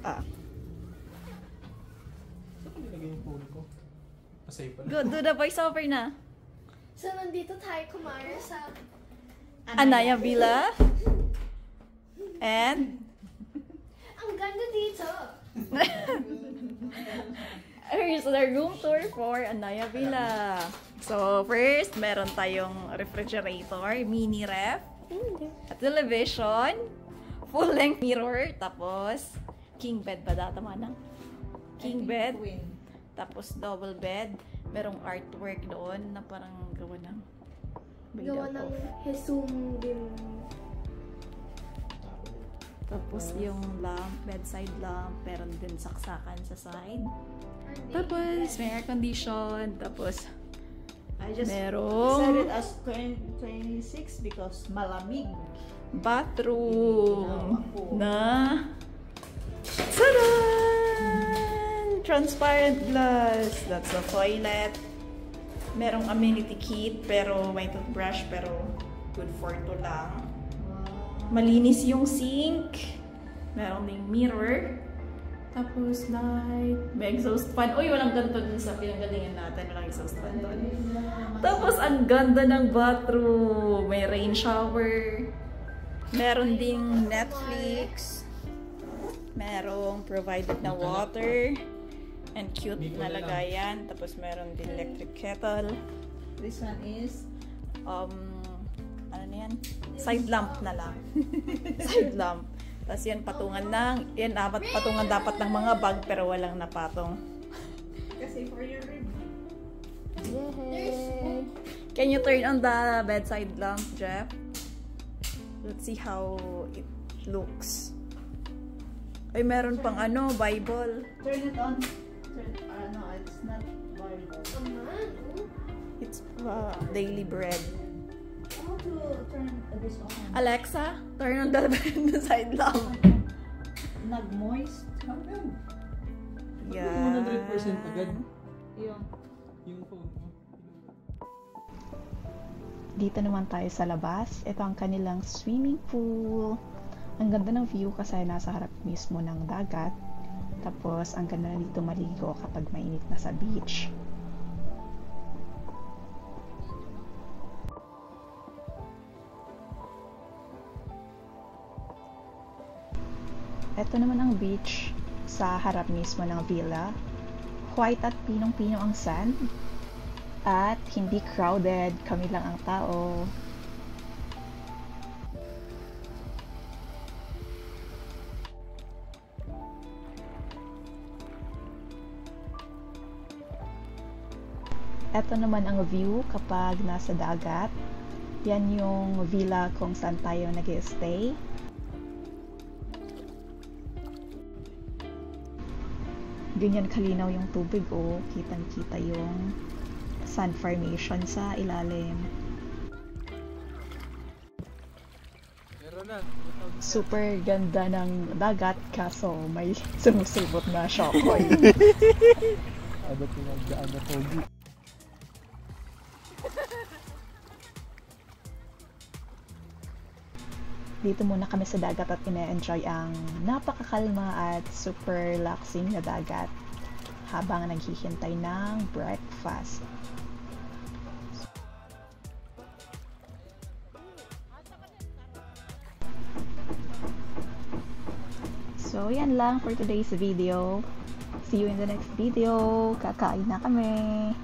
Ah. Saan ko nilagay yung phone ko? Pasay pala. Good, do the voiceover na. So, nandito tayo kumara sa Anaya Villa. And ang ganda dito. here's the room tour for Anaya Villa. So, first, meron tayong refrigerator, mini ref, at television, full-length mirror, tapos king bed ba data manang? King bed. Tapos double bed. Merong artwork doon na parang gawa ng Gawa ng Hesum din. Tapos yung lamp, bedside lamp, meron din saksakan sa side. Tapos may air condition. Tapos I just merong set it as 26 because malamig. bathroom na tadan! Transparent glass. That's the toilet. Merong amenity kit pero may toothbrush pero good for 2 lang. Malinis yung sink. Meron ding mirror. Tapos light. May exhaust fan. Uy, walang ganito dun sa pinanggalingan natin. Walang exhaust fan doon. Tapos ang ganda ng bathroom. May rain shower. Meron ding Netflix. Merong provided na water. And cute na lagayan. Tapos meron din electric kettle. This one is ano na yan? Side lamp na lang. Side lamp. Tapos yan patungan ng, yan dapat patungan dapat ng mga bag pero walang napatong. Kasi for your rib. Yay! Can you turn on the bedside lamp, Jeff? Let's see how it looks. Ay, meron pang ano, Bible. Turn it on. No, it's not Bible. It's daily bread. How to turn this on? Alexa, turn on the bedside lamp. Nag-moist? Yeah. 100% agad. Yung Yung phone mo. Dito naman tayo sa labas. Ito ang kanilang swimming pool. Ang ganda ng view kasi nasa harap mismo ng dagat. Tapos, ang ganda na dito maligo kapag mainit na sa beach. Ito naman ang beach sa harap mismo ng villa. White at pinong-pino ang sand. At hindi crowded, kami lang ang tao. Ito naman ang view kapag nasa dagat. Yan yung villa kung saan tayo nag-stay. Ganyan kalinaw yung tubig, oh. Kitang-kita yung sand formation sa ilalim. Super ganda ng dagat kaso may sumusubot na shokoy. Ada pinagdaan na pogi. Dito muna kami sa dagat at ine-enjoy ang napakakalma at super relaxing na dagat habang naghihintay ng breakfast. So, yan lang for today's video. See you in the next video. Kakain na kami.